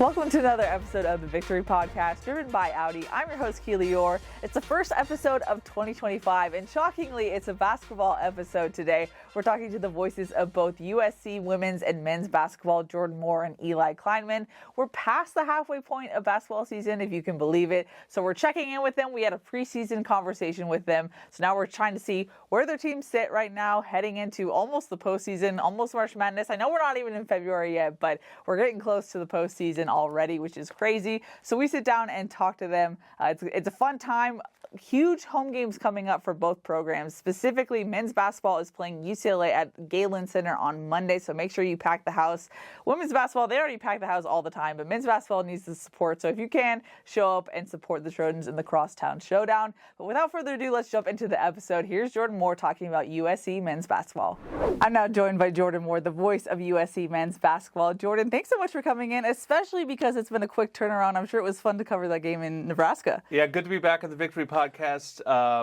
Welcome to another episode of the Victory Podcast, driven by Audi. I'm your host, Keely Eure. It's the first episode of 2025, and shockingly, it's a basketball episode today. We're talking to the voices of both USC women's and men's basketball, Jordan Moore and Eli Kleinmann. We're past the halfway point of basketball season, if you can believe it. So we're checking in with them. We had a preseason conversation with them. So now we're trying to see where their teams sit right now, heading into almost the postseason, almost March Madness. I know we're not even in February yet, but we're getting close to the postseason already, which is crazy. So we sit down and talk to them. It's a fun time. Huge home games coming up for both programs. Specifically, men's basketball is playing UCLA at Galen Center on Monday, so make sure you pack the house. Women's basketball, they already pack the house all the time, but men's basketball needs the support. So if you can, show up and support the Trojans in the Crosstown Showdown. But without further ado, let's jump into the episode. Here's Jordan Moore talking about USC men's basketball. I'm now joined by Jordan Moore, the voice of USC men's basketball. Jordan, thanks so much for coming in, especially because it's been a quick turnaround. I'm sure it was fun to cover that game in Nebraska. Yeah, good to be back at the Victory Podcast.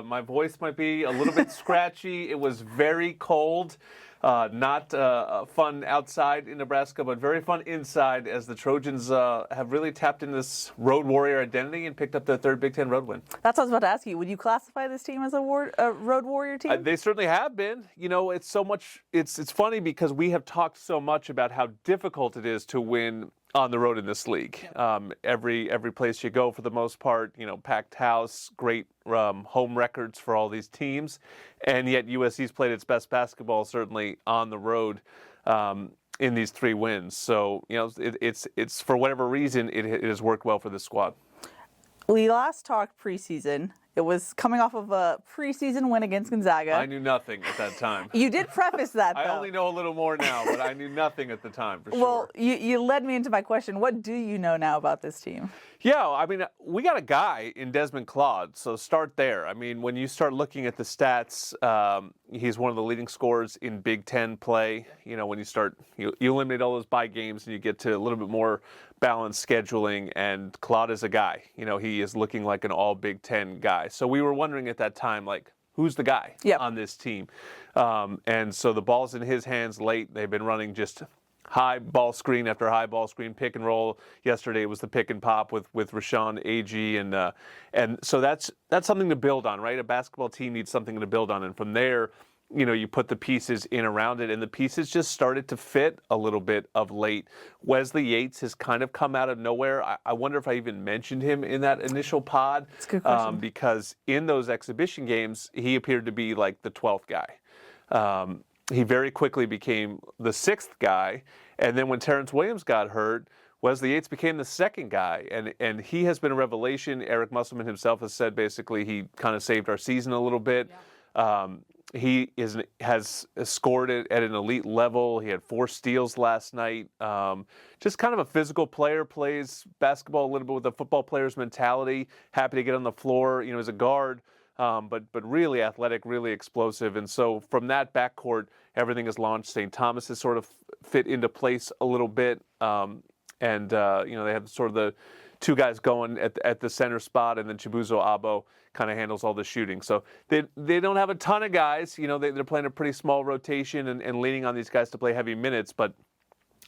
My voice might be a little bit scratchy. It was very cold. Not fun outside in Nebraska, but very fun inside as the Trojans have really tapped into this road warrior identity and picked up their third Big Ten road win. That's what I was about to ask you. Would you classify this team as a road warrior team? They certainly have been. You know, it's so much. It's funny because we have talked so much about how difficult it is to win on the road in this league. Every place you go, for the most part, you know, packed house, great home records for all these teams, and yet USC's played its best basketball certainly on the road in these three wins. So you know, it's for whatever reason it has worked well for this squad. We last talked preseason. It was coming off of a preseason win against Gonzaga. I knew nothing at that time. You did preface that, though. I only know a little more now, but I knew nothing at the time, for sure. Well, you led me into my question. What do you know now about this team? Yeah, I mean, we got a guy in Desmond Claude, so start there. I mean, when you start looking at the stats, he's one of the leading scorers in Big Ten play. You know, when you eliminate all those bye games and you get to a little bit more balanced scheduling, and Claude is a guy. You know, he is looking like an all Big Ten guy. So we were wondering at that time, like, who's the guy on this team? And so the ball's in his hands late. They've been running just high ball screen after high ball screen, pick and roll. Yesterday it was the pick and pop with Rashawn Agee, and so that's something to build on, right? A basketball team needs something to build on, and from there, you know, you put the pieces in around it, and the pieces just started to fit a little bit of late. Wesley Yates has kind of come out of nowhere. I wonder if I even mentioned him in that initial pod. That's a good question. Because in those exhibition games, he appeared to be like the 12th guy. He very quickly became the 6th guy, and then when Terrence Williams got hurt, Wesley Yates became the 2nd guy, and he has been a revelation. Eric Musselman himself has said basically he kind of saved our season a little bit. Yeah. He has scored it at an elite level. He had 4 steals last night. Just kind of a physical player, plays basketball a little bit with a football player's mentality, happy to get on the floor, you know, as a guard, but really athletic, really explosive. And so from that backcourt, everything is launched. St. Thomas has sort of fit into place a little bit. You know, they have sort of the 2 guys going at the center spot, and then Chibuzo Abo kind of handles all the shooting. So they don't have a ton of guys. You know, they're playing a pretty small rotation and leaning on these guys to play heavy minutes, but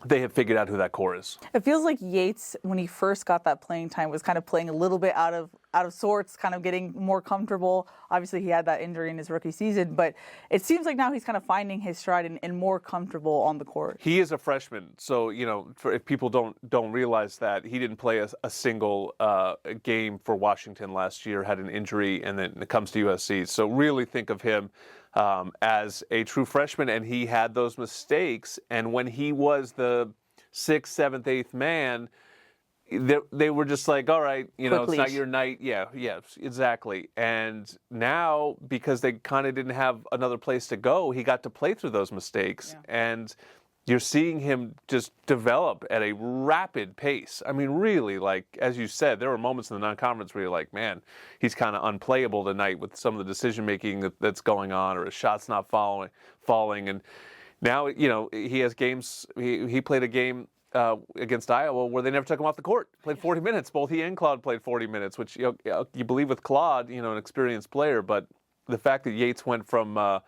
they have figured out who that core is. It feels like Yates, when he first got that playing time, was kind of playing a little bit out of sorts, kind of getting more comfortable. Obviously, he had that injury in his rookie season, but it seems like now he's kind of finding his stride and more comfortable on the court. He is a freshman, so you know, if people don't realize that, he didn't play a single game for Washington last year, had an injury, and then it comes to USC. So really think of him as a true freshman, and he had those mistakes. And when he was the 6th, 7th, 8th man, they were just like, all right, you know, it's not your night. Yeah, exactly. And now, because they kind of didn't have another place to go, he got to play through those mistakes. Yeah. And you're seeing him just develop at a rapid pace. I mean, really, like, as you said, there were moments in the non-conference where you're like, man, he's kind of unplayable tonight with some of the decision-making that's going on, or his shot's not falling. And now, you know, he has games, he played a game against Iowa where they never took him off the court. Played 40 minutes. Both he and Claude played 40 minutes, which you believe with Claude, you know, an experienced player. But the fact that Yates went from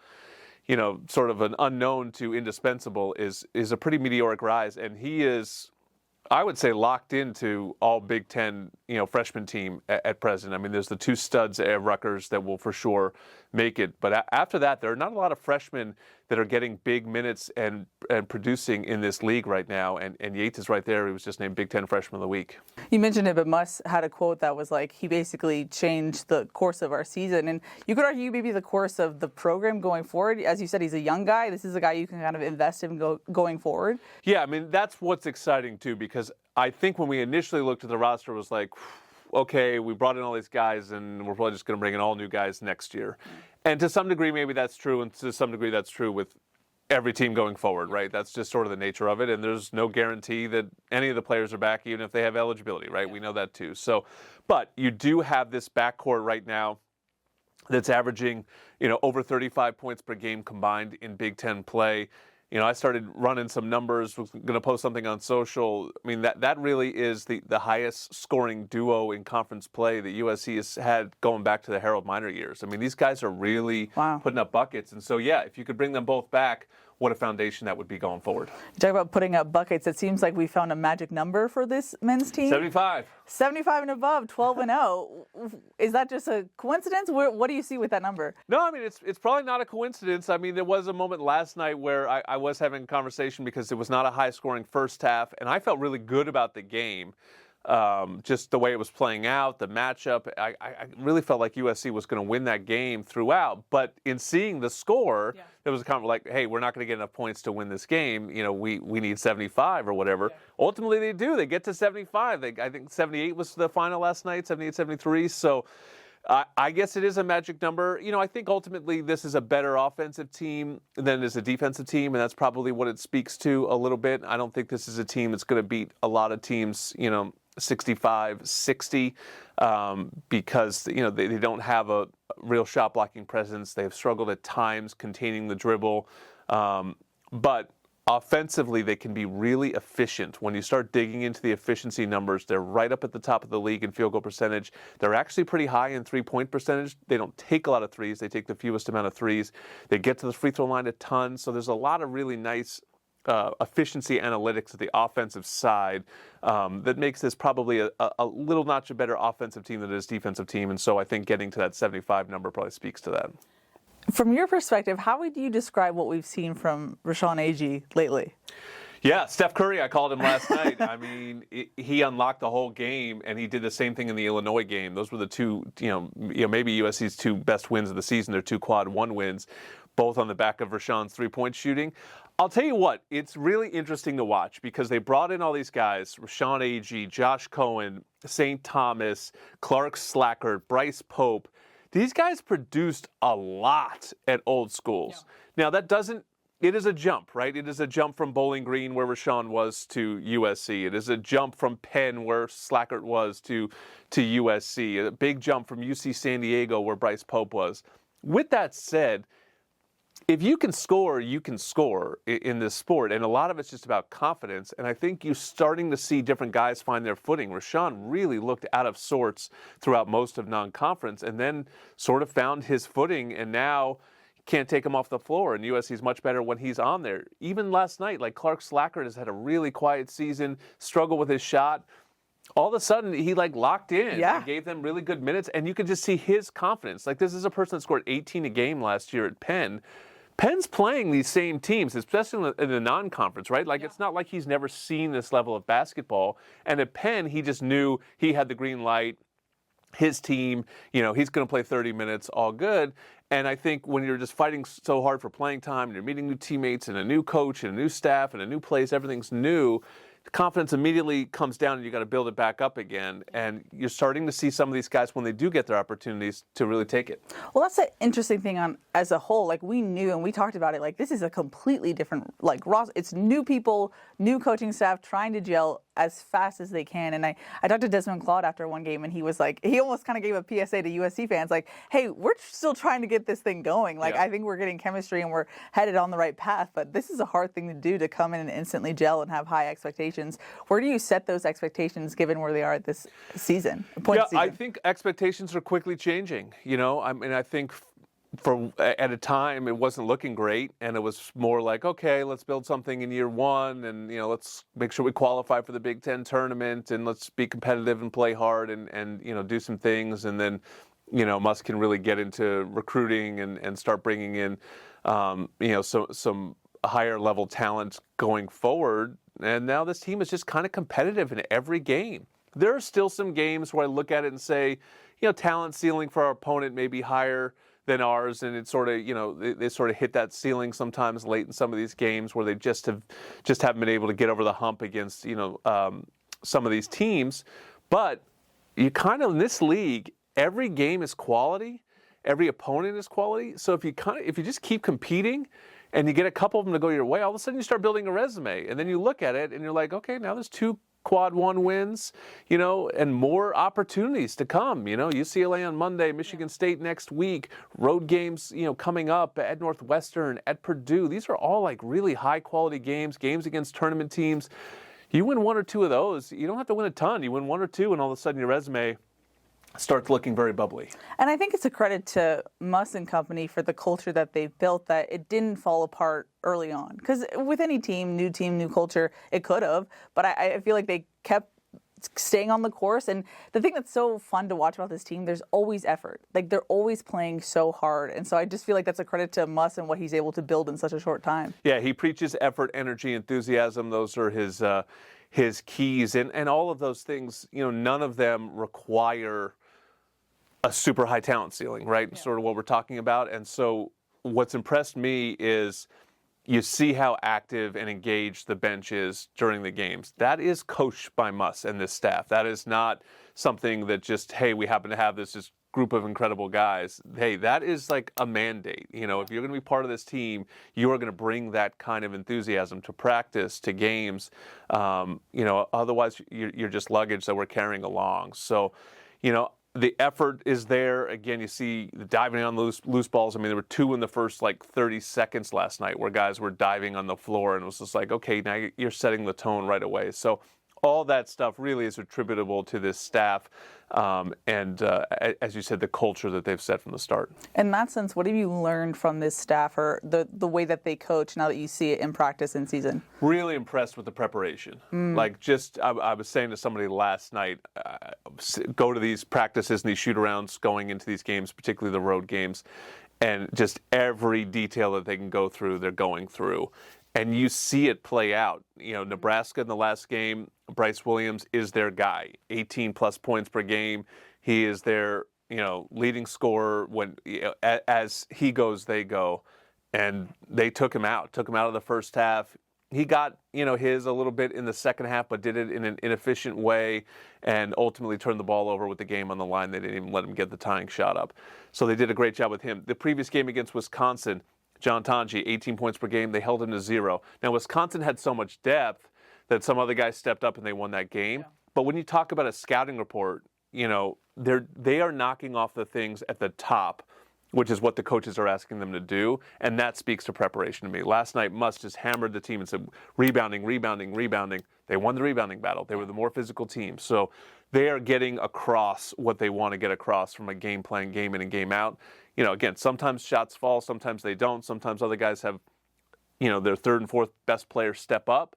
sort of an unknown to indispensable is a pretty meteoric rise, and he is I would say locked into all Big Ten, freshman team at present. I mean, there's the two studs at Rutgers that will for sure make it. But after that, there are not a lot of freshmen that are getting big minutes and producing in this league right now. And Yates is right there. He was just named Big Ten Freshman of the Week. You mentioned it, but Muss had a quote that was like, he basically changed the course of our season. And you could argue maybe the course of the program going forward. As you said, he's a young guy. This is a guy you can kind of invest in going forward. Yeah, I mean, that's what's exciting, too, because I think when we initially looked at the roster, it was like, okay, we brought in all these guys, and we're probably just going to bring in all new guys next year. And to some degree, maybe that's true, and to some degree, that's true with every team going forward, right? That's just sort of the nature of it, and there's no guarantee that any of the players are back, even if they have eligibility, right? We know that, too. So, but you do have this backcourt right now that's averaging, over 35 points per game combined in Big Ten play. I started running some numbers, was going to post something on social. I mean, that really is the highest scoring duo in conference play that USC has had going back to the Harold Miner years. I mean, these guys are really putting up buckets. And so, yeah, if you could bring them both back, what a foundation that would be going forward. You talk about putting up buckets. It seems like we found a magic number for this men's team. 75. 75 and above, 12-0. Is that just a coincidence? What do you see with that number? No, I mean, it's probably not a coincidence. I mean, there was a moment last night where I was having a conversation because it was not a high-scoring first half, and I felt really good about the game. Just the way it was playing out, the matchup. I really felt like USC was going to win that game throughout. But in seeing the score, there was a comment like, hey, we're not going to get enough points to win this game. We need 75 or whatever. Yeah. Ultimately, they do. They get to 75. I think 78 was the final last night, 78-73. So I guess it is a magic number. I think ultimately this is a better offensive team than it is a defensive team, and that's probably what it speaks to a little bit. I don't think this is a team that's going to beat a lot of teams, 65-60, because they don't have a real shot blocking presence. They have struggled at times containing the dribble, but offensively they can be really efficient. When you start digging into the efficiency numbers, they're right up at the top of the league in field goal percentage. They're actually pretty high in three-point percentage. They don't take a lot of threes. They take the fewest amount of threes. They get to the free throw line a ton. So there's a lot of really nice efficiency analytics at the offensive side that makes this probably a little notch a better offensive team than it is defensive team. And so I think getting to that 75 number probably speaks to that. From your perspective, how would you describe what we've seen from Rashawn Agee lately? Yeah, Steph Curry, I called him last night. I mean, he unlocked the whole game, and he did the same thing in the Illinois game. Those were the two, maybe USC's two best wins of the season. They're two quad one wins, both on the back of Rashawn's three-point shooting. I'll tell you what, it's really interesting to watch because they brought in all these guys, Rashawn Agee, Josh Cohen, St. Thomas, Clark Slackert, Bryce Pope. These guys produced a lot at old schools. Yeah. Now, it is a jump, right? It is a jump from Bowling Green, where Rashawn was, to USC. It is a jump from Penn, where Slackert was, to USC. A big jump from UC San Diego, where Bryce Pope was. With that said, if you can score, you can score in this sport. And a lot of it's just about confidence. And I think you're starting to see different guys find their footing. Rashawn really looked out of sorts throughout most of non-conference and then sort of found his footing. And now can't take him off the floor. And USC's much better when he's on there. Even last night, like Clark Slackert has had a really quiet season, struggled with his shot. All of a sudden, he locked in and gave them really good minutes. And you could just see his confidence. Like, this is a person that scored 18 a game last year at Penn. Penn's playing these same teams, especially in the non-conference, right? It's not like he's never seen this level of basketball. And at Penn, he just knew he had the green light. His team, he's going to play 30 minutes, all good. And I think when you're just fighting so hard for playing time, and you're meeting new teammates and a new coach and a new staff and a new place, everything's new. The confidence immediately comes down and you got to build it back up again. And you're starting to see some of these guys, when they do get their opportunities, to really take it. Well, that's the interesting thing as a whole. We knew and we talked about it. This is a completely different, it's new people, new coaching staff trying to gel as fast as they can. And I talked to Desmond Claude after one game, and he was he almost kind of gave a PSA to USC fans, hey, we're still trying to get this thing going. I think we're getting chemistry and we're headed on the right path, but this is a hard thing to do, to come in and instantly gel and have high expectations. Where do you set those expectations given where they are at this season? I think expectations are quickly changing. I think at a time, it wasn't looking great, and it was more like, okay, let's build something in year one, and let's make sure we qualify for the Big Ten tournament, and let's be competitive and play hard, and do some things, and then Musk can really get into recruiting and start bringing in some higher level talent going forward. And now this team is just kind of competitive in every game. There are still some games where I look at it and say, talent ceiling for our opponent may be higher than ours, and it sort of, they sort of hit that ceiling sometimes late in some of these games where they just haven't been able to get over the hump against, some of these teams. But you kind of, in this league, every game is quality, every opponent is quality. So if you just keep competing and you get a couple of them to go your way, all of a sudden you start building a resume, and then you look at it and you're like, okay, now there's 2 quad 1 wins, and more opportunities to come. UCLA on Monday, Michigan State next week, road games, coming up at Northwestern, at Purdue. These are all like really high quality games against tournament teams. You win 1 or 2 of those, you don't have to win a ton. You win 1 or 2, and all of a sudden your resume starts looking very bubbly. And I think it's a credit to Muss and company for the culture that they've built, that it didn't fall apart early on. Because with any team, new culture, it could have. But I feel like they kept staying on the course. And the thing that's so fun to watch about this team, there's always effort. Like, they're always playing so hard. And so I just feel like that's a credit to Muss and what he's able to build in such a short time. Yeah, he preaches effort, energy, enthusiasm. Those are his keys. And all of those things, none of them require a super high talent ceiling, right? Yeah. Sort of what we're talking about. And so what's impressed me is you see how active and engaged the bench is during the games. That is coached by Muss and this staff. That is not something that just, hey, we happen to have this group of incredible guys. Hey, that is like a mandate. If you're going to be part of this team, you are going to bring that kind of enthusiasm to practice, to games. Otherwise you're just luggage that we're carrying along. So, the effort is there. Again, you see the diving on loose balls. I mean, there were 2 in the first 30 seconds last night where guys were diving on the floor, and it was just like, okay, now you're setting the tone right away. So all that stuff really is attributable to this staff and as you said, the culture that they've set from the start. In that sense, what have you learned from this staff, or the way that they coach now that you see it in practice in season? Really impressed with the preparation. I was saying to somebody last night, go to these practices and these shoot-arounds going into these games, particularly the road games, and just every detail that they can go through, they're going through. And you see it play out. Nebraska in the last game, Bryce Williams is their guy. 18-plus points per game. He is their, leading scorer. When as he goes, they go. And they took him out of the first half. He got, his a little bit in the second half, but did it in an inefficient way and ultimately turned the ball over with the game on the line. They didn't even let him get the tying shot up. So they did a great job with him. The previous game against Wisconsin, John Tonji, 18 points per game. They held him to 0. Now, Wisconsin had so much depth that some other guys stepped up and they won that game. Yeah. But when you talk about a scouting report, they are knocking off the things at the top, which is what the coaches are asking them to do, and that speaks to preparation to me. Last night, Muss just hammered the team and said, rebounding. They won the rebounding battle. They were the more physical team. So they are getting across what they want to get across from a game plan, game in and game out. Again, sometimes shots fall, sometimes they don't. Sometimes other guys have, their 3rd and 4th best players step up.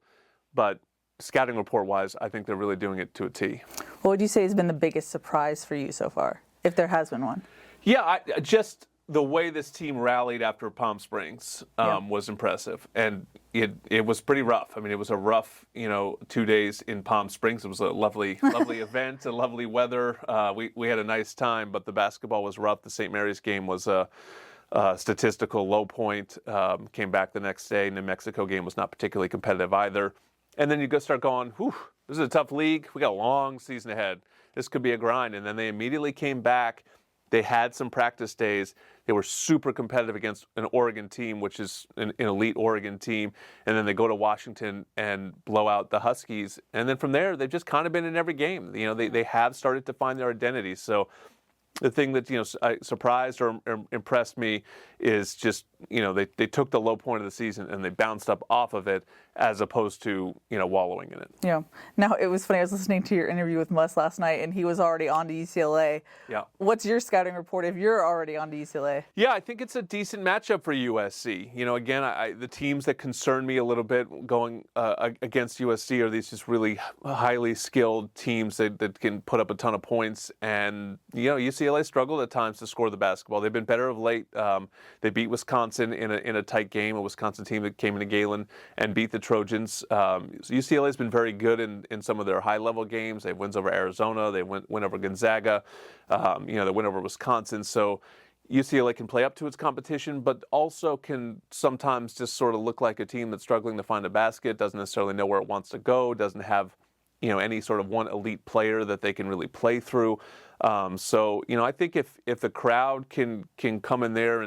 But scouting report-wise, I think they're really doing it to a T. What would you say has been the biggest surprise for you so far, if there has been one? Yeah, just the way this team rallied after Palm Springs was impressive. And it was pretty rough. I mean, it was a rough, 2 days in Palm Springs. It was a lovely event, a lovely weather. We had a nice time, but the basketball was rough. The St. Mary's game was a statistical low point. Came back the next day. New Mexico game was not particularly competitive either. And then you go start going, whew, this is a tough league. We got a long season ahead. This could be a grind. And then they immediately came back. They had some practice days. They were super competitive against an Oregon team, which is an elite Oregon team. And then they go to Washington and blow out the Huskies. And then from there, they've just kind of been in every game. They have started to find their identity. So the thing that, surprised or impressed me is just, they took the low point of the season and they bounced up off of it. as opposed to, wallowing in it. Yeah. Now, it was funny. I was listening to your interview with Muss last night, and he was already on to UCLA. Yeah. What's your scouting report if you're already on to UCLA? Yeah, I think it's a decent matchup for USC. Again, the teams that concern me a little bit going against USC are these just really highly skilled teams that can put up a ton of points. And, UCLA struggled at times to score the basketball. They've been better of late. They beat Wisconsin in a tight game, a Wisconsin team that came into Galen and beat the Trojans. UCLA has been very good in some of their high-level games. They have wins over Arizona. They win over Gonzaga. They win over Wisconsin. So UCLA can play up to its competition, but also can sometimes just sort of look like a team that's struggling to find a basket, doesn't necessarily know where it wants to go, doesn't have any sort of one elite player that they can really play through. I think if the crowd can come in there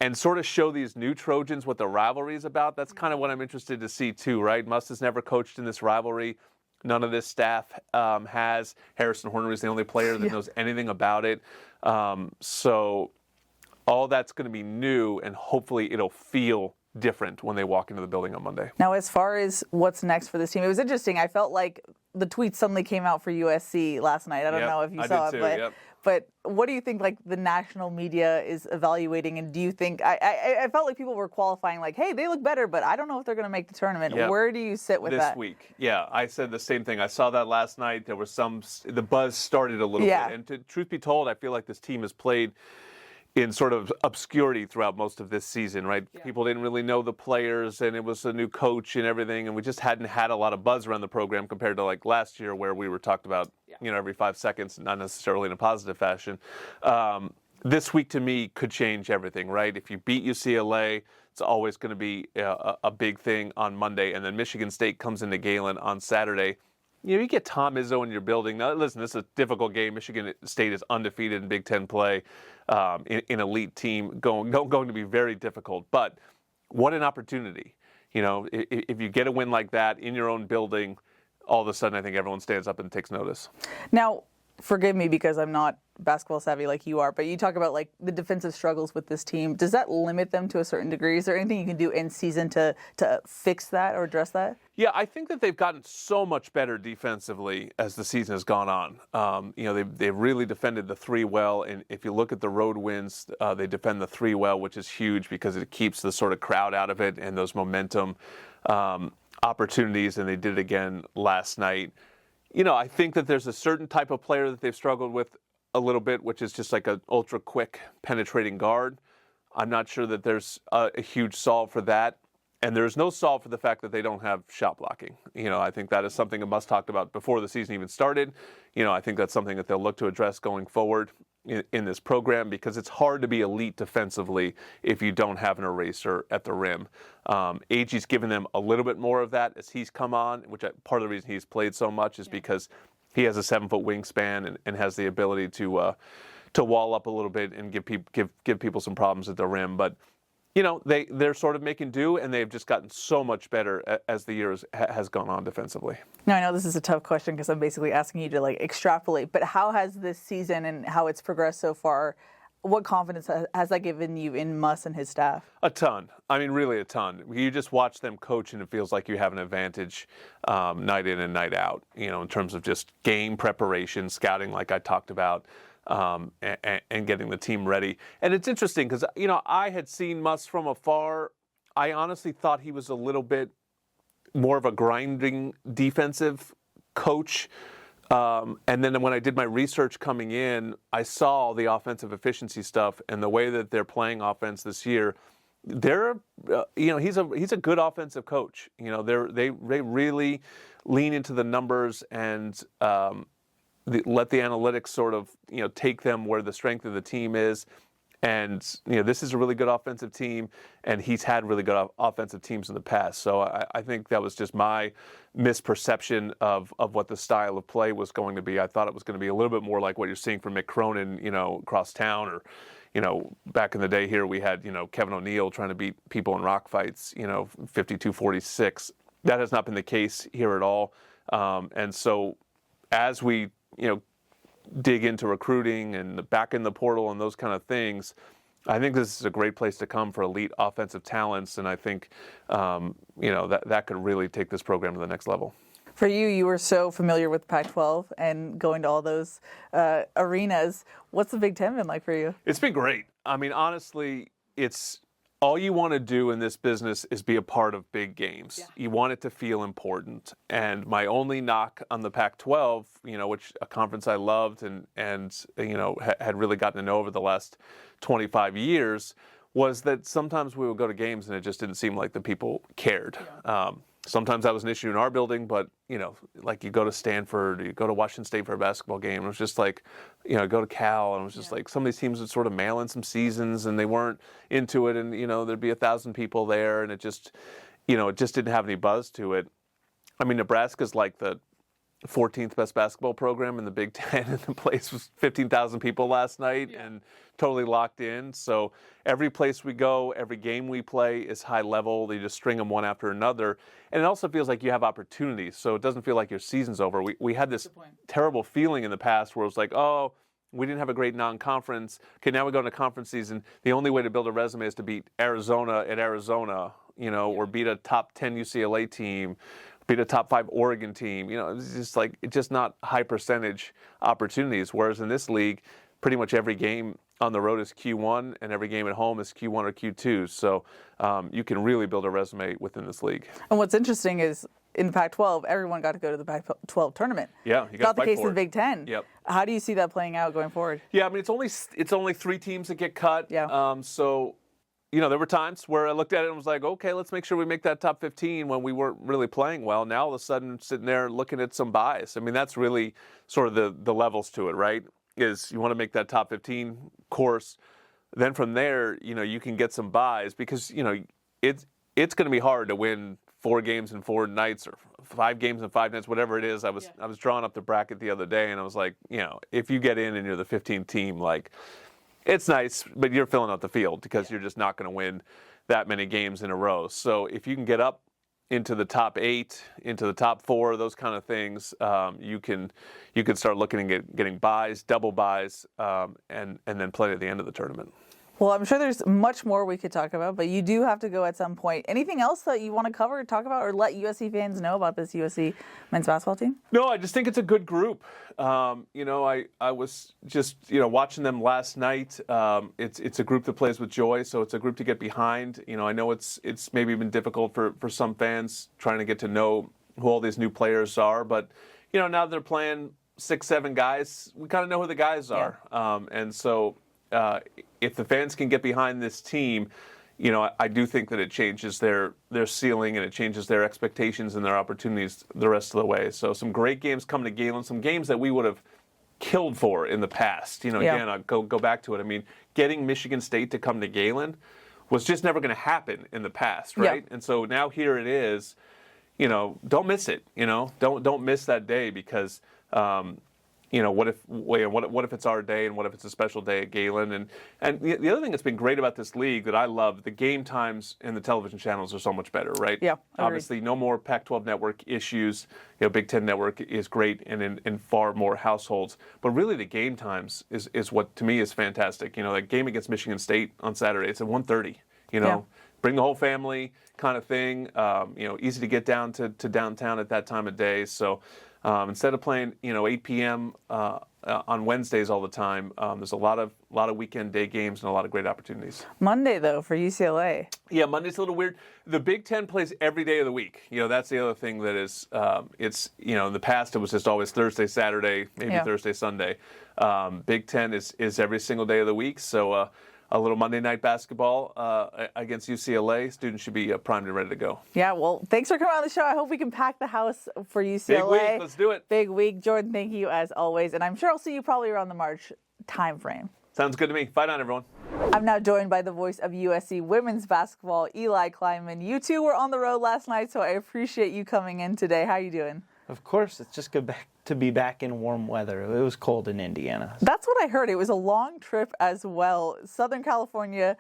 and sort of show these new Trojans what the rivalry is about, that's kind of what I'm interested to see too, right? Muss has never coached in this rivalry. None of this staff has. Harrison Horner is the only player that knows anything about it. So all that's going to be new, and hopefully it'll feel different when they walk into the building on Monday. Now, as far as what's next for this team, it was interesting. I felt like the tweet suddenly came out for USC last night. I don't know if you saw it, but what do you think the national media is evaluating? And do you think I felt like people were qualifying like, hey, they look better, but I don't know if they're going to make the tournament. Yep. Where do you sit with that? This week, I said the same thing. I saw that last night. There was the buzz started a little bit. And truth be told, I feel like this team has played in sort of obscurity throughout most of this season, right? Yeah. People didn't really know the players, and it was a new coach and everything, and we just hadn't had a lot of buzz around the program compared to like last year where we were talked about, every 5 seconds, not necessarily in a positive fashion. This week to me could change everything, right? If you beat UCLA, it's always going to be a big thing on Monday, and then Michigan State comes into Galen on Saturday. You get Tom Izzo in your building. Now, listen, this is a difficult game. Michigan State is undefeated in Big Ten play, in elite team, going to be very difficult. But what an opportunity. If you get a win like that in your own building, all of a sudden I think everyone stands up and takes notice. Now, forgive me because I'm not basketball savvy like you are, but you talk about like the defensive struggles with this team. Does that limit them to a certain degree? Is there anything you can do in season to fix that or address that? Yeah, I think that they've gotten so much better defensively as the season has gone on. They've really defended the three well, and if you look at the road wins, they defend the three well, which is huge because it keeps the sort of crowd out of it and those momentum opportunities, and they did it again last night. I think that there's a certain type of player that they've struggled with a little bit, which is just like an ultra quick penetrating guard. I'm not sure that there's a huge solve for that. And there's no solve for the fact that they don't have shot blocking. I think that is something that Muss talked about before the season even started. I think that's something that they'll look to address going forward in this program, because it's hard to be elite defensively if you don't have an eraser at the rim. AG's given them a little bit more of that as he's come on, which part of the reason he's played so much is because he has a 7-foot wingspan and has the ability to wall up a little bit and give people some problems at the rim. But they're sort of making do, and they've just gotten so much better as the years has gone on defensively. Now, I know this is a tough question because I'm basically asking you to extrapolate, but how has this season and how it's progressed so far, what confidence has that given you in Muss and his staff? A ton. I mean, really a ton. You just watch them coach, and it feels like you have an advantage night in and night out, in terms of just game preparation, scouting like I talked about. And getting the team ready. And it's interesting because, I had seen Muss from afar. I honestly thought he was a little bit more of a grinding defensive coach. And then when I did my research coming in, I saw the offensive efficiency stuff and the way that they're playing offense this year. He's a good offensive coach. They really lean into the numbers and let the analytics sort of, take them where the strength of the team is. And, this is a really good offensive team, and he's had really good offensive teams in the past. So I think that was just my misperception of what the style of play was going to be. I thought it was going to be a little bit more like what you're seeing from Mick Cronin, across town, or, back in the day here we had, Kevin O'Neal trying to beat people in rock fights, 52-46. That has not been the case here at all. And so as we dig into recruiting and back in the portal and those kind of things, I think this is a great place to come for elite offensive talents, and I think that could really take this program to the next level. For you, you were so familiar with Pac-12 and going to all those arenas. What's the Big Ten been like for you? It's been great. I mean, honestly, it's all you want to do in this business is be a part of big games. Yeah. You want it to feel important. And my only knock on the Pac-12, which a conference I loved and had really gotten to know over the last 25 years, was that sometimes we would go to games and it just didn't seem like the people cared. Yeah. Sometimes that was an issue in our building, but, like you go to Stanford, you go to Washington State for a basketball game, and it was just like, go to Cal, and it was just like some of these teams would sort of mail in some seasons, and they weren't into it, and, there'd be 1,000 people there, and it just didn't have any buzz to it. I mean, Nebraska's like the 14th best basketball program in the Big Ten, and the place was 15,000 people last night and totally locked in. So every place we go, every game we play is high level. They just string them one after another. And it also feels like you have opportunities, so it doesn't feel like your season's over. We had this terrible feeling in the past where it was like, oh, we didn't have a great non-conference. Okay, now we go into conference season. The only way to build a resume is to beat Arizona at Arizona, or beat a top 10 UCLA team, beat a top 5 Oregon team. It's just not high percentage opportunities. Whereas in this league, pretty much every game on the road is Q1 and every game at home is Q1 or Q2. So you can really build a resume within this league. And what's interesting is in the Pac-12, everyone got to go to the Pac-12 tournament. Yeah, you got not the case in the Big Ten. Yep. How do you see that playing out going forward? Yeah, I mean it's only 3 teams that get cut. Yeah. So there were times where I looked at it and was like, okay, let's make sure we make that top 15 when we weren't really playing well. Now all of a sudden sitting there looking at some buys. I mean, that's really sort of the levels to it, right? Is you want to make that top 15 course. Then from there, you can get some buys because, it's going to be hard to win 4 games in 4 nights or 5 games in 5 nights, whatever it is. I was drawing up the bracket the other day and I was like, if you get in and you're the 15th team, like, it's nice, but you're filling out the field because you're just not going to win that many games in a row. So if you can get up into the top 8, into the top 4, those kind of things, you can start looking at getting buys, double buys, and then play at the end of the tournament. Well, I'm sure there's much more we could talk about, but you do have to go at some point. Anything else that you want to cover, talk about, or let USC fans know about this USC men's basketball team? No, I just think it's a good group. I was just watching them last night. It's a group that plays with joy, so it's a group to get behind. I know it's maybe been difficult for some fans trying to get to know who all these new players are, but now they're playing 6-7 guys. We kind of know who the guys are, and so. If the fans can get behind this team, I do think that it changes their ceiling and it changes their expectations and their opportunities the rest of the way. So some great games coming to Galen, some games that we would have killed for in the past. Again, I'll go back to it. I mean, getting Michigan State to come to Galen was just never going to happen in the past, right? And so now here it is. Don't miss it. Don't miss that day because. What if it's our day and what if it's a special day at Galen? And the other thing that's been great about this league that I love, the game times and the television channels are so much better, right? Yeah. Obviously, no more Pac-12 network issues. Big Ten network is great and in far more households. But really, the game times is what to me is fantastic. That game against Michigan State on Saturday, it's at 1:30. Bring the whole family kind of thing. Easy to get down to downtown at that time of day. So. Instead of playing, 8 p.m. On Wednesdays all the time, there's a lot of weekend day games and a lot of great opportunities. Monday, though, for UCLA. Yeah, Monday's a little weird. The Big Ten plays every day of the week. That's the other thing that is, in the past it was just always Thursday, Saturday, maybe Thursday, Sunday. Big Ten is every single day of the week. So a little Monday night basketball against UCLA. Students should be primed and ready to go. Yeah, well, thanks for coming on the show. I hope we can pack the house for UCLA. Big week. Let's do it. Big week. Jordan, thank you as always. And I'm sure I'll see you probably around the March time frame. Sounds good to me. Fight on, everyone. I'm now joined by the voice of USC women's basketball, Eli Kleinmann. You two were on the road last night, so I appreciate you coming in today. How are you doing? Of course, it's just good to be back in warm weather. It was cold in Indiana. That's what I heard. It was a long trip as well. Southern California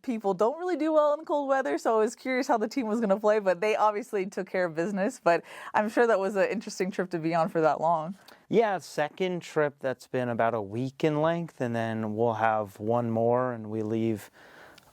people don't really do well in cold weather, so I was curious how the team was going to play, but they obviously took care of business. But I'm sure that was an interesting trip to be on for that long. Yeah, second trip that's been about a week in length, and then we'll have one more, and we leave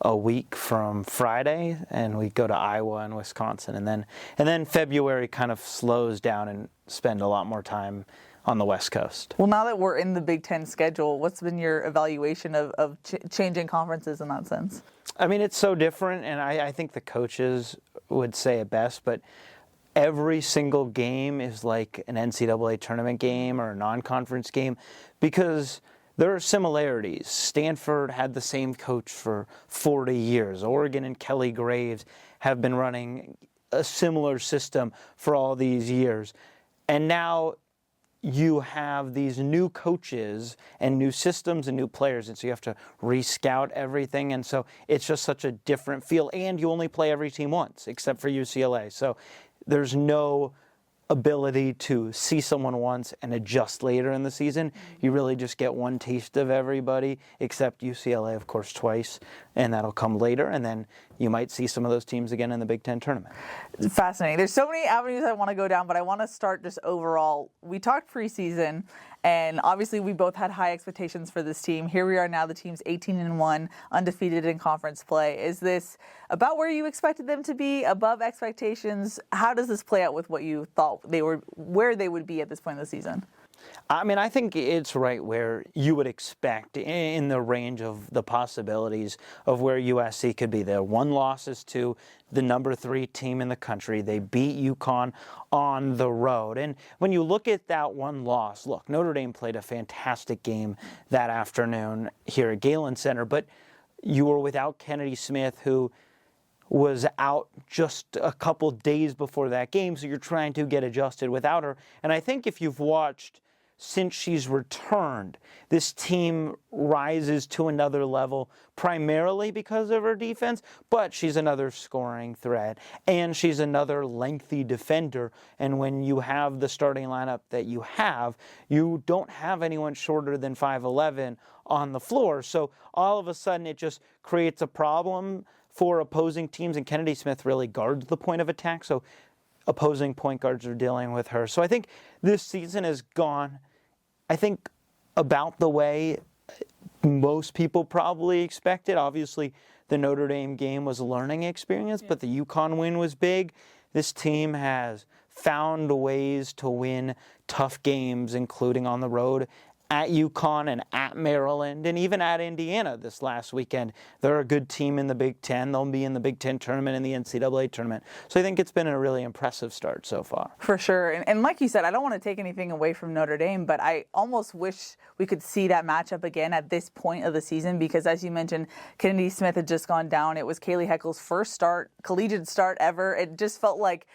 a week from Friday, and we go to Iowa and Wisconsin, and then February kind of slows down and spend a lot more time on the West Coast. Well, now that we're in the Big Ten schedule, what's been your evaluation of changing conferences in that sense? I mean, it's so different, and I think the coaches would say it best, but every single game is like an NCAA tournament game or a non-conference game because there are similarities. Stanford had the same coach for 40 years. Oregon and Kelly Graves have been running a similar system for all these years. And now you have these new coaches and new systems and new players, and so you have to re-scout everything, and so it's just such a different feel, and you only play every team once, except for UCLA. So there's no ability to see someone once and adjust later in the season. You really just get one taste of everybody, except UCLA, of course, twice, and that'll come later, and then you might see some of those teams again in the Big Ten tournament. Fascinating. There's so many avenues I want to go down, but I want to start just overall. We talked preseason, and obviously we both had high expectations for this team. Here we are now, the team's 18-1, undefeated in conference play. Is this about where you expected them to be, above expectations? How does this play out with what you thought where they would be at this point in the season? I mean, I think it's right where you would expect in the range of the possibilities of where USC could be. Their one loss is to the number 3 team in the country. They beat UConn on the road. And when you look at that one loss, look, Notre Dame played a fantastic game that afternoon here at Galen Center, but you were without Kennedy Smith, who was out just a couple days before that game, so you're trying to get adjusted without her. And I think if you've watched since she's returned, this team rises to another level primarily because of her defense, but she's another scoring threat, and she's another lengthy defender. And when you have the starting lineup that you don't have anyone shorter than 5'11" on the floor. So all of a sudden it just creates a problem for opposing teams, and Kennedy Smith really guards the point of attack, so opposing point guards are dealing with her. So I think this season has gone, I think, about the way most people probably expected. Obviously, the Notre Dame game was a learning experience, but the UConn win was big. This team has found ways to win tough games, including on the road at UConn and at Maryland and even at Indiana this last weekend. They're a good team in the Big Ten. They'll be in the Big Ten tournament and the NCAA tournament. So I think it's been a really impressive start so far. For sure. And like you said, I don't want to take anything away from Notre Dame, but I almost wish we could see that matchup again at this point of the season because, as you mentioned, Kennedy Smith had just gone down. It was Kaylee Heckle's first collegiate start ever. It just felt like,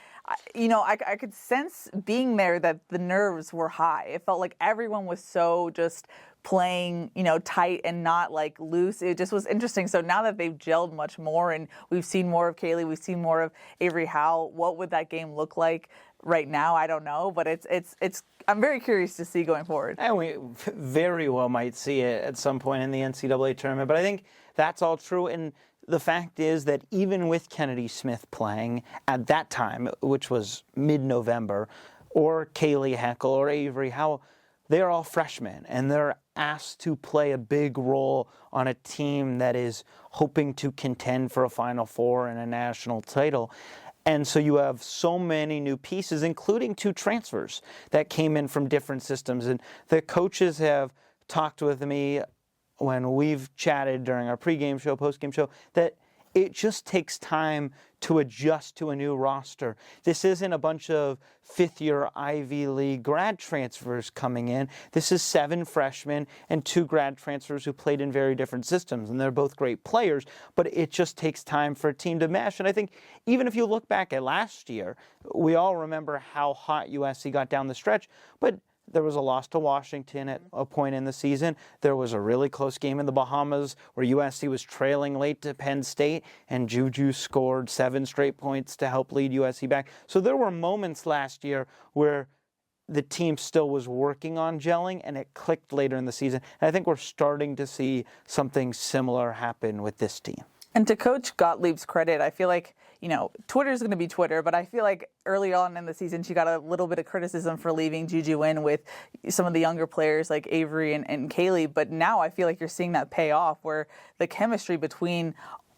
I could sense being there that the nerves were high. It felt like everyone was so just playing, tight and not like loose. It just was interesting. So now that they've gelled much more and we've seen more of Kaylee, we've seen more of Avery Howell, what would that game look like right now? I don't know, but it's I'm very curious to see going forward. And we very well might see it at some point in the NCAA tournament, but I think that's all true. And the fact is that even with Kennedy Smith playing at that time, which was mid-November, or Kaylee Heckle or Avery Howell, they're all freshmen, and they're asked to play a big role on a team that is hoping to contend for a Final Four and a national title. And so you have so many new pieces, including 2 transfers that came in from different systems. And the coaches have talked with me when we've chatted during our pregame show, postgame show, that it just takes time to adjust to a new roster. This isn't a bunch of fifth-year Ivy League grad transfers coming in. This is 7 freshmen and 2 grad transfers who played in very different systems, and they're both great players, but it just takes time for a team to mesh. And I think even if you look back at last year, we all remember how hot USC got down the stretch, but there was a loss to Washington at a point in the season. There was a really close game in the Bahamas where USC was trailing late to Penn State, and Juju scored 7 straight points to help lead USC back. So there were moments last year where the team still was working on gelling, and it clicked later in the season. And I think we're starting to see something similar happen with this team. And to Coach Gottlieb's credit, I feel like, Twitter's going to be Twitter, but I feel like early on in the season, she got a little bit of criticism for leaving Juju in with some of the younger players like Avery and Keely. But now I feel like you're seeing that pay off, where the chemistry between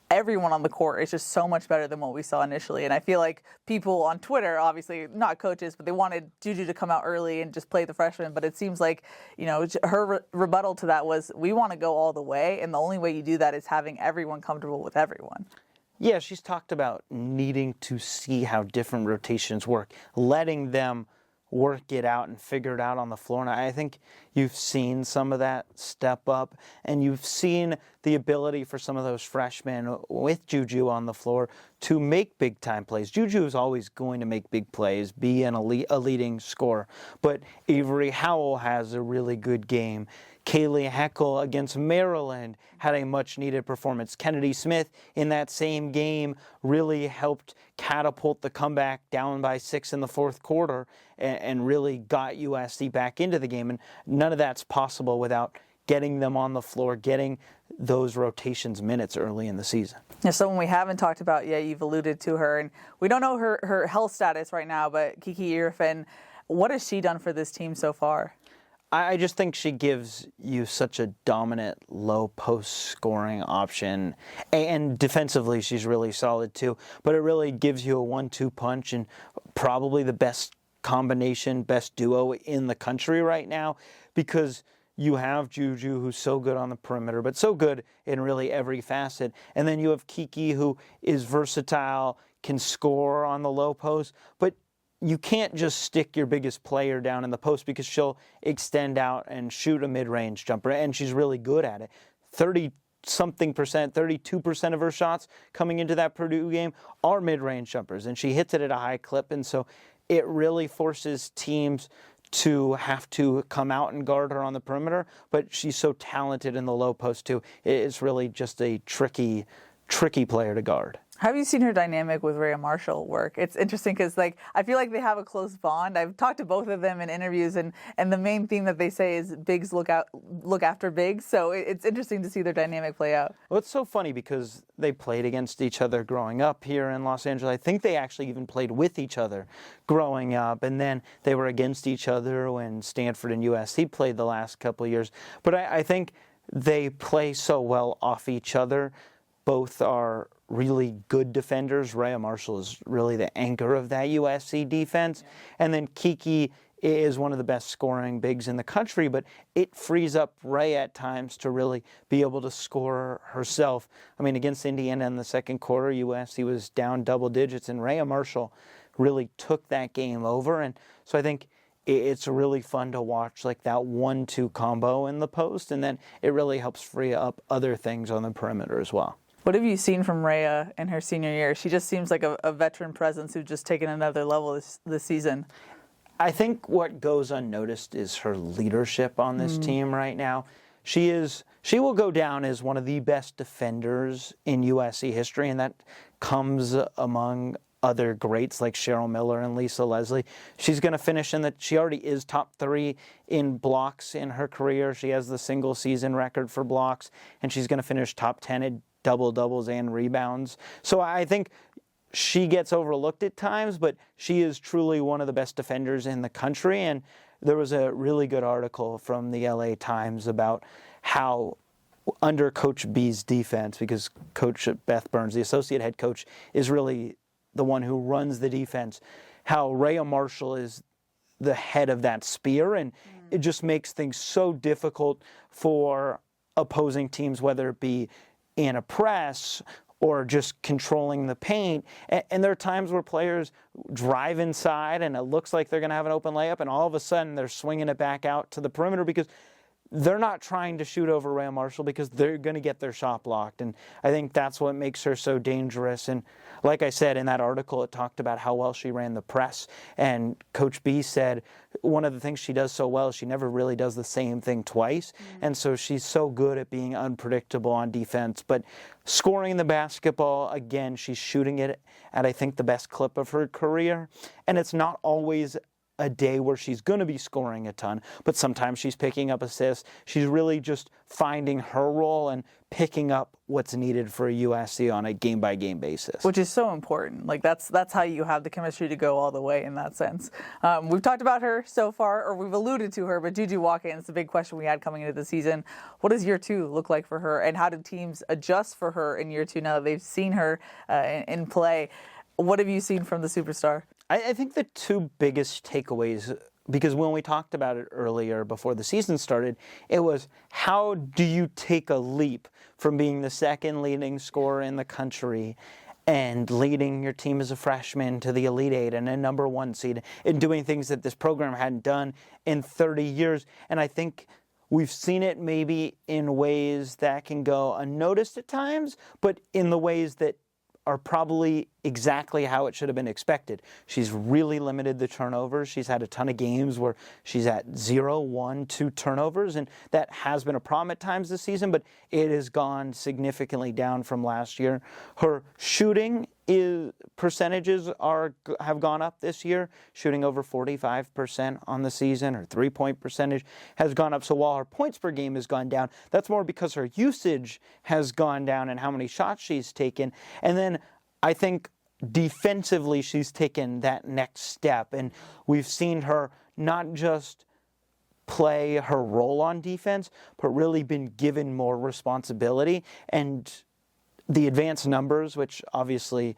everyone on the court is just so much better than what we saw initially. And I feel like people on Twitter, obviously not coaches, but they wanted Juju to come out early and just play the freshman. But it seems like, her rebuttal to that was, we want to go all the way. And the only way you do that is having everyone comfortable with everyone. Yeah, she's talked about needing to see how different rotations work, letting them work it out and figure it out on the floor. And I think you've seen some of that step up, and you've seen the ability for some of those freshmen with Juju on the floor to make big-time plays. Juju is always going to make big plays, be a leading scorer. But Avery Howell has a really good game. Kaylee Heckle against Maryland had a much-needed performance. Kennedy Smith in that same game really helped catapult the comeback down by 6 in the fourth quarter and really got USC back into the game. And none of that's possible without getting them on the floor, getting those rotations minutes early in the season. Yeah, someone we haven't talked about yet, you've alluded to her, and we don't know her health status right now, but Keely Eure, what has she done for this team so far? I just think she gives you such a dominant low post scoring option, and defensively she's really solid too, but it really gives you a 1-2 punch and probably the best combination, best duo in the country right now, because you have Juju, who's so good on the perimeter, but so good in really every facet, and then you have Kiki, who is versatile, can score on the low post, but you can't just stick your biggest player down in the post, because she'll extend out and shoot a mid-range jumper, and she's really good at it. 30-something percent, 32% of her shots coming into that Purdue game are mid-range jumpers, and she hits it at a high clip, and so it really forces teams to have to come out and guard her on the perimeter, but she's so talented in the low post too. It's really just a tricky player to guard. Have you seen her dynamic with Rhea Marshall work? It's interesting because, I feel like they have a close bond. I've talked to both of them in interviews, and the main theme that they say is bigs look after bigs. So it's interesting to see their dynamic play out. Well, it's so funny because they played against each other growing up here in Los Angeles. I think they actually even played with each other growing up, and then they were against each other when Stanford and USC played the last couple of years. But I think they play so well off each other. Both are really good defenders. Rhea Marshall is really the anchor of that USC defense. And then Kiki is one of the best scoring bigs in the country, but it frees up Rhea at times to really be able to score herself. I mean, against Indiana in the second quarter, USC was down double digits, and Rhea Marshall really took that game over. And so I think it's really fun to watch, that 1-2 combo in the post, and then it really helps free up other things on the perimeter as well. What have you seen from Rhea in her senior year? She just seems like a veteran presence who's just taken another level this season. I think what goes unnoticed is her leadership on this team right now. She will go down as one of the best defenders in USC history, and that comes among other greats like Cheryl Miller and Lisa Leslie. She's going to finish she already is top 3 in blocks in her career. She has the single season record for blocks, and she's going to finish top 10 at double-doubles and rebounds. So I think she gets overlooked at times, but she is truly one of the best defenders in the country. And there was a really good article from the LA Times about how under Coach B's defense, because Coach Beth Burns, the associate head coach, is really the one who runs the defense, how Rhea Marshall is the head of that spear, and it just makes things so difficult for opposing teams, whether it be in a press or just controlling the paint. And there are times where players drive inside and it looks like they're going to have an open layup, and all of a sudden they're swinging it back out to the perimeter because they're not trying to shoot over Rhea Marshall because they're going to get their shot blocked. And I think that's what makes her so dangerous. And like I said, in that article, it talked about how well she ran the press. And Coach B said one of the things she does so well is she never really does the same thing twice. And so she's so good at being unpredictable on defense. But scoring the basketball, again, she's shooting it at, I think, the best clip of her career. And it's not always a day where she's going to be scoring a ton, but sometimes she's picking up assists. She's really just finding her role and picking up what's needed for USC on a game-by-game basis. Which is so important. Like that's how you have the chemistry to go all the way in that sense. We've talked about her so far, or we've alluded to her, but Juju Watkins, the big question we had coming into the season. What does year 2 look like for her, and how do teams adjust for her in year 2 now that they've seen her in play? What have you seen from the superstar? I think the two biggest takeaways, because when we talked about it earlier before the season started, it was how do you take a leap from being the second leading scorer in the country and leading your team as a freshman to the Elite Eight and a number 1 seed and doing things that this program hadn't done in 30 years. And I think we've seen it maybe in ways that can go unnoticed at times, but in the ways that are probably exactly how it should have been expected. She's really limited the turnovers. She's had a ton of games where she's at 0, 1, 2 turnovers, and that has been a problem at times this season, but it has gone significantly down from last year. Her shooting percentages have gone up this year, shooting over 45% on the season. Her three-point percentage has gone up. So while her points per game has gone down, that's more because her usage has gone down and how many shots she's taken. And then I think defensively she's taken that next step. And we've seen her not just play her role on defense, but really been given more responsibility. And the advanced numbers, which obviously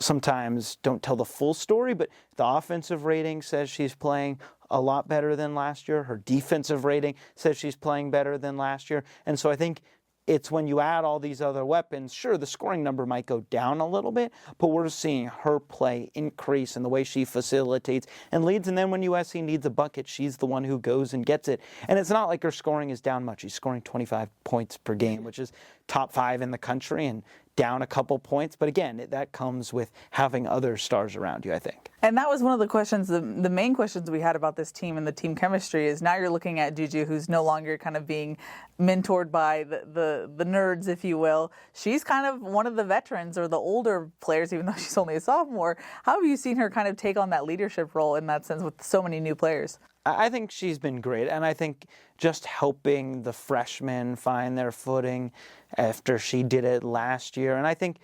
sometimes don't tell the full story, but the offensive rating says she's playing a lot better than last year. Her defensive rating says she's playing better than last year. And so I think it's when you add all these other weapons, sure, the scoring number might go down a little bit, but we're seeing her play increase in the way she facilitates and leads. And then when USC needs a bucket, she's the one who goes and gets it. And it's not like her scoring is down much. She's scoring 25 points per game, which is top 5 in the country, and down a couple points. But again, that comes with having other stars around you, I think. And that was one of the questions, the main questions we had about this team and the team chemistry is now you're looking at Juju, who's no longer kind of being mentored by the nerds, if you will. She's kind of one of the veterans or the older players, even though she's only a sophomore. How have you seen her kind of take on that leadership role in that sense with so many new players? I think she's been great, and I think just helping the freshmen find their footing after she did it last year. And I think,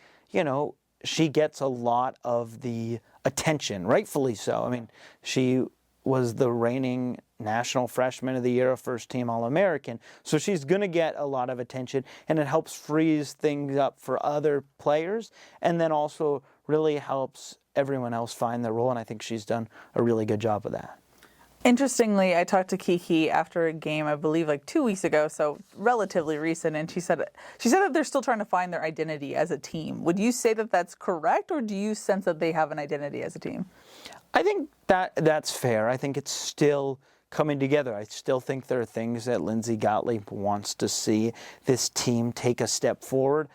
she gets a lot of the attention, rightfully so. I mean, she was the reigning National Freshman of the Year, a first-team All-American. So she's going to get a lot of attention, and it helps freeze things up for other players, and then also really helps everyone else find their role, and I think she's done a really good job of that. Interestingly, I talked to Kiki after a game, I believe like 2 weeks ago, so relatively recent, and she said that they're still trying to find their identity as a team. Would you say that that's correct, or do you sense that they have an identity as a team? I think that's fair. I think it's still coming together. I still think there are things that Lindsay Gottlieb wants to see this team take a step forward.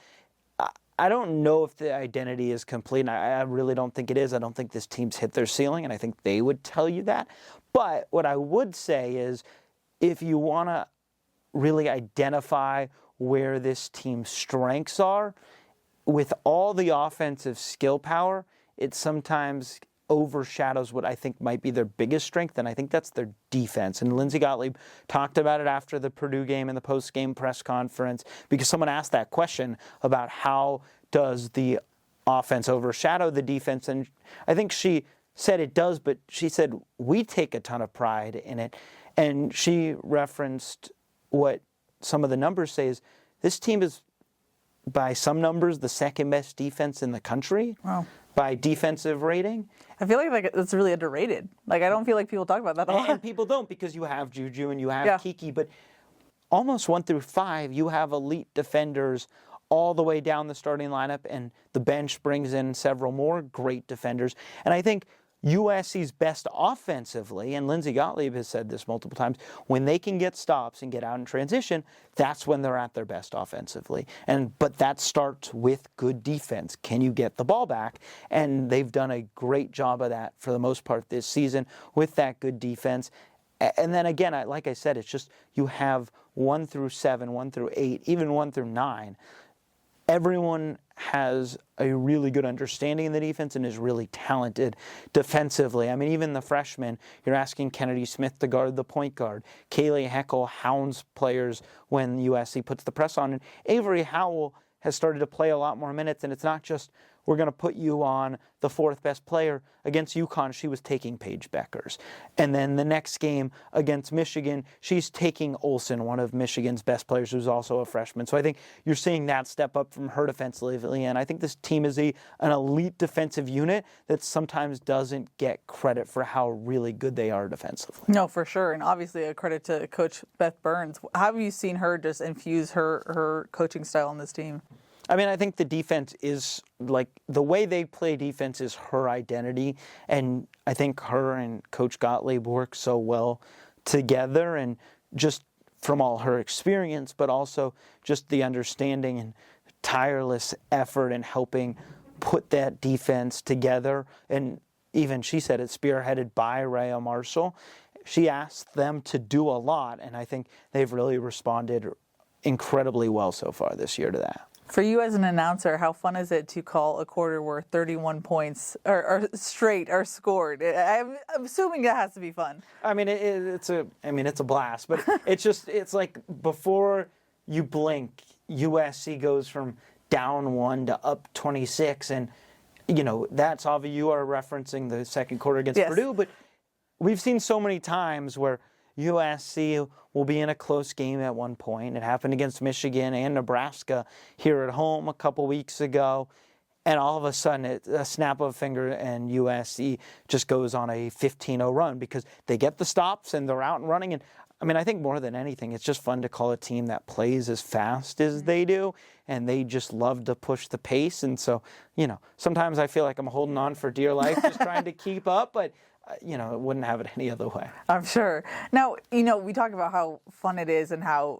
I don't know if the identity is complete. I really don't think it is. I don't think this team's hit their ceiling, and I think they would tell you that. But what I would say is if you want to really identify where this team's strengths are, with all the offensive skill power, it sometimes overshadows what I think might be their biggest strength, and I think that's their defense. And Lindsay Gottlieb talked about it after the Purdue game in the post-game press conference because someone asked that question about how does the offense overshadow the defense, and I think she said it does, but she said we take a ton of pride in it. And she referenced what some of the numbers say is this team is, by some numbers, the second best defense in the country. Wow. By defensive rating. I feel like it's really underrated. Like, I don't feel like people talk about that a lot. And people don't, because you have Juju and you have Kiki, but almost 1 through 5, you have elite defenders all the way down the starting lineup, and the bench brings in several more great defenders. And I think USC's best offensively, and Lindsey Gottlieb has said this multiple times, when they can get stops and get out in transition, that's when they're at their best offensively. But that starts with good defense. Can you get the ball back? And they've done a great job of that for the most part this season with that good defense. And then again, like I said, it's just you have 1 through 7, 1 through 8, even 1 through 9. Everyone has a really good understanding of the defense and is really talented defensively. I mean, even the freshmen, you're asking Kennedy Smith to guard the point guard. Kaylee Heckel hounds players when USC puts the press on. And Avery Howell has started to play a lot more minutes, and it's not just we're going to put you on the 4th best player. Against UConn, she was taking Paige Beckers. And then the next game against Michigan, she's taking Olsen, one of Michigan's best players who's also a freshman. So I think you're seeing that step up from her defensively. And I think this team is an elite defensive unit that sometimes doesn't get credit for how really good they are defensively. No, for sure. And obviously a credit to Coach Beth Burns. How have you seen her just infuse her coaching style on this team? I mean, I think the defense is, like, the way they play defense is her identity. And I think her and Coach Gottlieb work so well together. And just from all her experience, but also just the understanding and tireless effort in helping put that defense together. And even she said it's spearheaded by Rhea Marshall. She asked them to do a lot, and I think they've really responded incredibly well so far this year to that. For you as an announcer, how fun is it to call a quarter where 31 points are straight are scored? I'm assuming that has to be fun. I mean, it's a blast, but it's like before you blink, USC goes from down 1 to up 26, and that's obvious. You are referencing the second quarter against Purdue, but we've seen so many times where USC will be in a close game at one point. It happened against Michigan and Nebraska here at home a couple weeks ago. And all of a sudden, a snap of a finger, and USC just goes on a 15-0 run because they get the stops and they're out and running. And I mean, I think more than anything, it's just fun to call a team that plays as fast as they do, and they just love to push the pace. And so, sometimes I feel like I'm holding on for dear life just trying to keep up, but it wouldn't have it any other way. I'm sure. Now, we talk about how fun it is and how,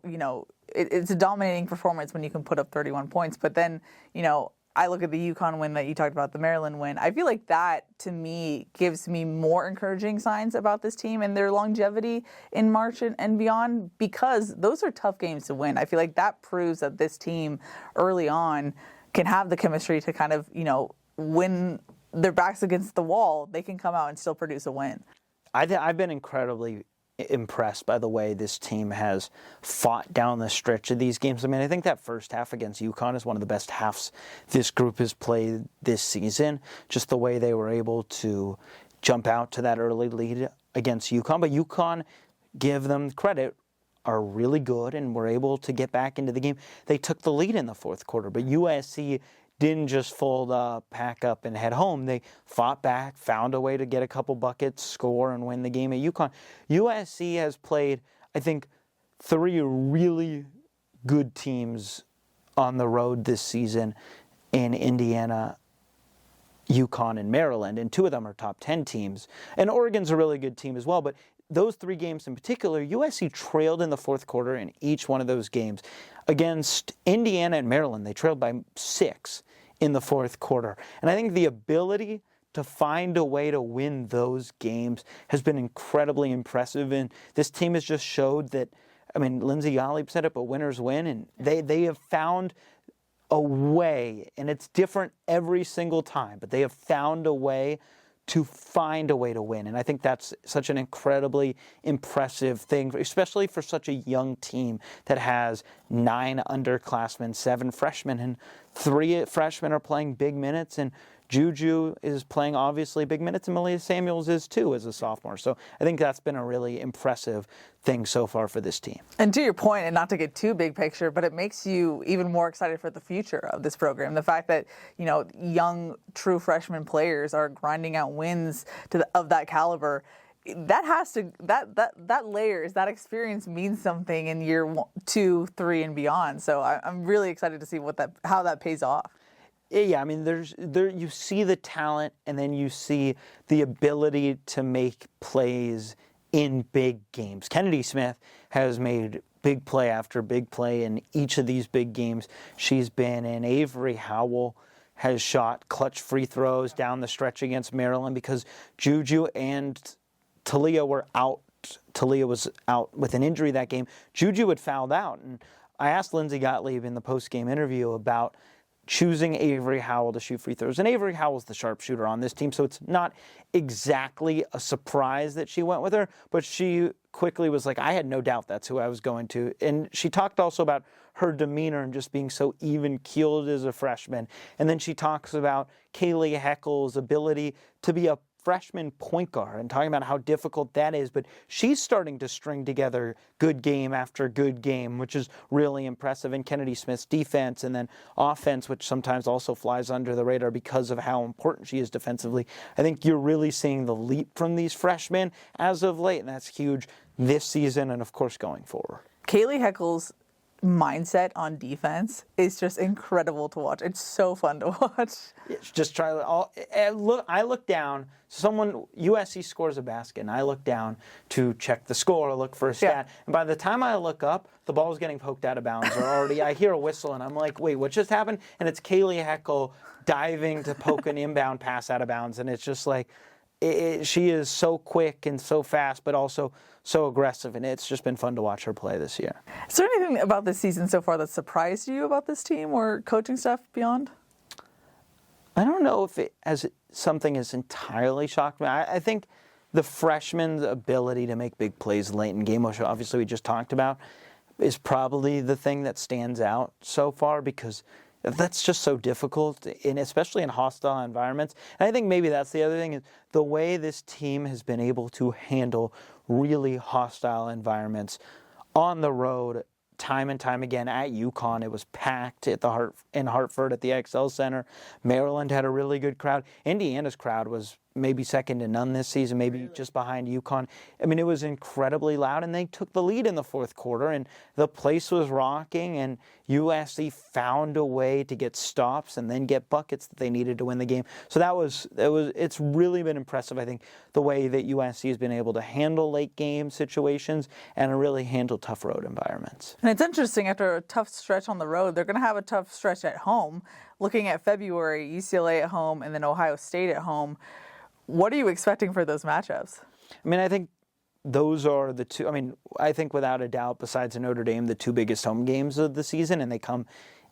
it's a dominating performance when you can put up 31 points. But then, I look at the UConn win that you talked about, the Maryland win. I feel like that, to me, gives me more encouraging signs about this team and their longevity in March and beyond, because those are tough games to win. I feel like that proves that this team early on can have the chemistry to kind of, win. Their backs against the wall, they can come out and still produce a win. I've been incredibly impressed by the way this team has fought down the stretch of these games. I mean, I think that first half against UConn is one of the best halves this group has played this season. Just the way they were able to jump out to that early lead against UConn. But UConn, give them credit, are really good and were able to get back into the game. They took the lead in the fourth quarter, but USC didn't just fold up, pack up, and head home. They fought back, found a way to get a couple buckets, score, and win the game at UConn. USC has played, I think, 3 really good teams on the road this season in Indiana, UConn, and Maryland, and 2 of them are top 10 teams. And Oregon's a really good team as well, but those 3 games in particular, USC trailed in the fourth quarter in each one of those games. Against Indiana and Maryland, they trailed by 6 in the fourth quarter. And I think the ability to find a way to win those games has been incredibly impressive. And this team has just showed that, I mean, Lindsey Gottlieb said it, but winners win. And they have found a way, and it's different every single time, but they have found a way to find a way to win. And I think that's such an incredibly impressive thing, especially for such a young team that has 9 underclassmen, 7 freshmen, and 3 freshmen are playing big minutes. And Juju is playing obviously big minutes, and Malia Samuels is too as a sophomore. So I think that's been a really impressive thing so far for this team. And to your point, and not to get too big picture, but it makes you even more excited for the future of this program. The fact that, young true freshman players are grinding out wins of that caliber, that has to, that layers, that experience means something in year 1, 2, 3, and beyond. So I'm really excited to see how that pays off. Yeah, I mean, you see the talent, and then you see the ability to make plays in big games. Kennedy Smith has made big play after big play in each of these big games she's been in. Avery Howell has shot clutch free throws down the stretch against Maryland because Juju and Talia were out. Talia was out with an injury that game. Juju had fouled out, and I asked Lindsey Gottlieb in the post-game interview about choosing Avery Howell to shoot free throws. And Avery Howell's the sharpshooter on this team, so it's not exactly a surprise that she went with her, but she quickly was like, I had no doubt that's who I was going to. And she talked also about her demeanor and just being so even-keeled as a freshman. And then she talks about Kaylee Heckle's ability to be a freshman point guard and talking about how difficult that is, but she's starting to string together good game after good game, which is really impressive. And Kennedy Smith's defense and then offense, which sometimes also flies under the radar because of how important she is defensively. I think you're really seeing the leap from these freshmen as of late, and that's huge this season and, of course, going forward. Kaylee Heckle's mindset on defense is just incredible to watch. It's so fun to watch. Just try look. I look down. Someone USC scores a basket, and I look down to check the score, look for a stat. Yeah. And by the time I look up, the ball's getting poked out of bounds. Or already, I hear a whistle, and I'm like, "Wait, what just happened?" And it's Kaylee Heckle diving to poke an inbound pass out of bounds, and it's just like she is so quick and so fast, but also so aggressive, and it's just been fun to watch her play this year. Is there anything about this season so far that surprised you about this team or coaching staff beyond? I don't know if something has entirely shocked me. I think the freshman's ability to make big plays late in game, which obviously we just talked about, is probably the thing that stands out so far because that's just so difficult, especially in hostile environments. And I think maybe that's the other thing is the way this team has been able to handle really hostile environments on the road time and time again. At UConn, it was packed in Hartford at the XL Center. Maryland had a really good crowd. Indiana's crowd was maybe second to none this season, maybe just behind UConn. I mean, it was incredibly loud, and they took the lead in the fourth quarter, and the place was rocking, and USC found a way to get stops and then get buckets that they needed to win the game. So it's really been impressive, I think, the way that USC has been able to handle late game situations and really handle tough road environments. And it's interesting, after a tough stretch on the road, they're going to have a tough stretch at home. Looking at February, UCLA at home and then Ohio State at home. What are you expecting for those matchups? I mean, I think those are the two. I mean, I think without a doubt, besides Notre Dame, the two biggest home games of the season, and they come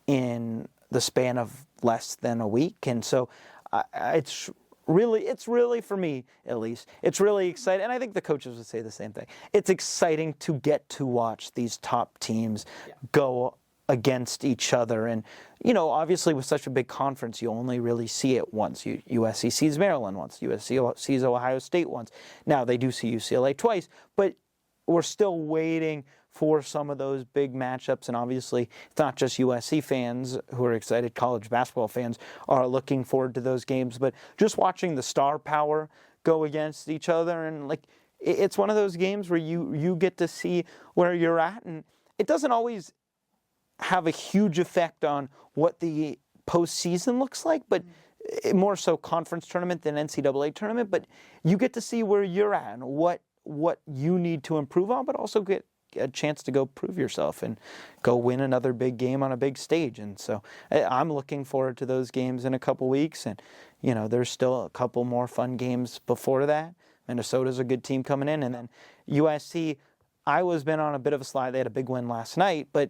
in the span of less than a week. And so it's really, for me at least, it's really exciting. And I think the coaches would say the same thing. It's exciting to get to watch these top teams go against each other. And, obviously with such a big conference, you only really see it once. USC sees Maryland once. USC sees Ohio State once. Now they do see UCLA twice, but we're still waiting for some of those big matchups. And obviously it's not just USC fans who are excited. College basketball fans are looking forward to those games. But just watching the star power go against each other, and it's one of those games where you get to see where you're at. And it doesn't always have a huge effect on what the postseason looks like, but more so conference tournament than NCAA tournament. But you get to see where you're at and what you need to improve on, but also get a chance to go prove yourself and go win another big game on a big stage. And so I'm looking forward to those games in a couple weeks. And, there's still a couple more fun games before that. Minnesota's a good team coming in. And then USC, Iowa's been on a bit of a slide. They had a big win last night, but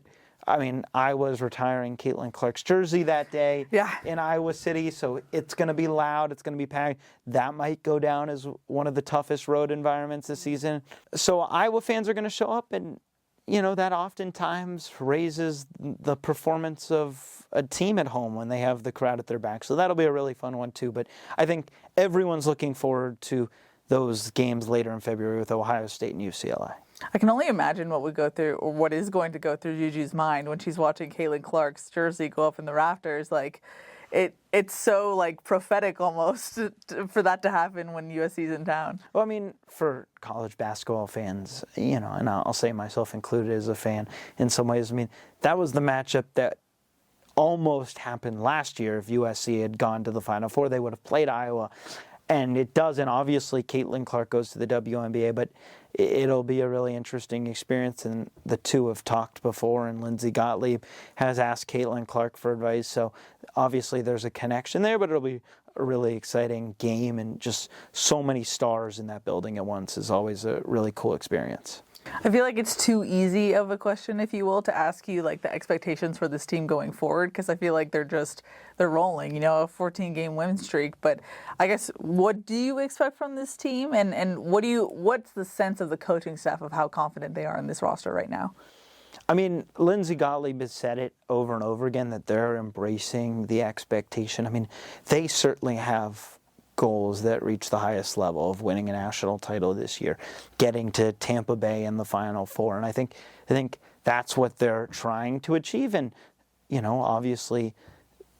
I mean, I was retiring Caitlin Clark's jersey that day in Iowa City, so it's going to be loud, it's going to be packed. That might go down as one of the toughest road environments this season. So Iowa fans are going to show up, and, that oftentimes raises the performance of a team at home when they have the crowd at their back. So that'll be a really fun one, too. But I think everyone's looking forward to those games later in February with Ohio State and UCLA. I can only imagine what would go through, or what is going to go through Juju's mind when she's watching Caitlin Clark's jersey go up in the rafters. It's so prophetic almost for that to happen when USC's in town. Well, I mean, for college basketball fans, and I'll say myself included as a fan in some ways. I mean, that was the matchup that almost happened last year. If USC had gone to the Final Four, they would have played Iowa. And it doesn't. Obviously, Caitlin Clark goes to the WNBA, but it'll be a really interesting experience. And the two have talked before, and Lindsay Gottlieb has asked Caitlin Clark for advice. So obviously there's a connection there, but it'll be a really exciting game. And just so many stars in that building at once is always a really cool experience. I feel like it's too easy of a question, if you will, to ask you like the expectations for this team going forward, because I feel like they're rolling, a 14-game win streak. But I guess, what do you expect from this team, and what's the sense of the coaching staff of how confident they are in this roster right now? I mean, Lindsay Gottlieb has said it over and over again that they're embracing the expectation. I mean, they certainly have goals that reach the highest level of winning a national title this year, getting to Tampa Bay in the Final Four. And I think that's what they're trying to achieve. And, obviously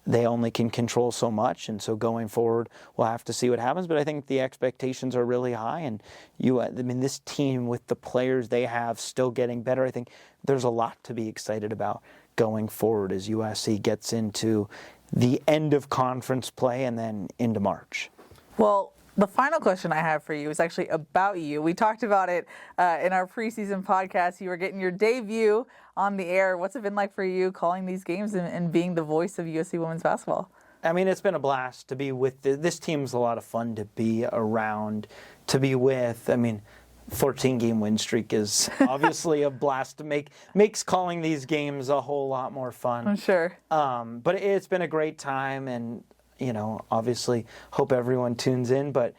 they only can control so much. And so going forward, we'll have to see what happens. But I think the expectations are really high. And this team with the players they have still getting better, I think there's a lot to be excited about going forward as USC gets into the end of conference play and then into March. Well, the final question I have for you is actually about you. We talked about it in our preseason podcast. You were getting your debut on the air. What's it been like for you calling these games and being the voice of USC women's basketball? I mean, it's been a blast to be with. This team's a lot of fun to be around, to be with. I mean, 14-game win streak is obviously a blast to makes calling these games a whole lot more fun. I'm sure. But it's been a great time, and obviously hope everyone tunes in, but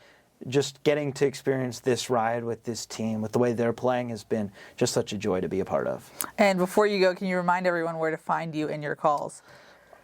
just getting to experience this ride with this team, with the way they're playing, has been just such a joy to be a part of. And before you go, can you remind everyone where to find you in your calls?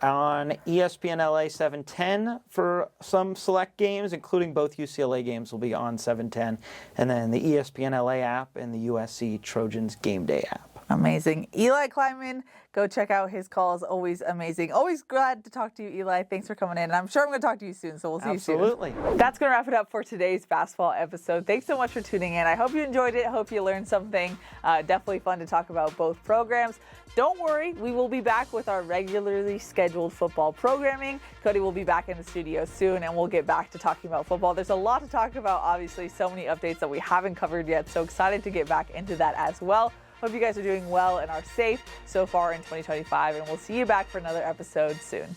On ESPN LA 710 for some select games, including both UCLA games, will be on 710, and then the ESPN LA app and the USC Trojans Game Day app. Amazing. Eli Kleinmann, go check out his calls. Always amazing. Always glad to talk to you, Eli. Thanks for coming in. And I'm sure I'm going to talk to you soon, so we'll see you soon. Absolutely. That's going to wrap it up for today's basketball episode. Thanks so much for tuning in. I hope you enjoyed it. I hope you learned something. Definitely fun to talk about both programs. Don't worry, we will be back with our regularly scheduled football programming. Cody will be back in the studio soon, and we'll get back to talking about football. There's a lot to talk about, obviously, so many updates that we haven't covered yet, so excited to get back into that as well. Hope you guys are doing well and are safe so far in 2025, and we'll see you back for another episode soon.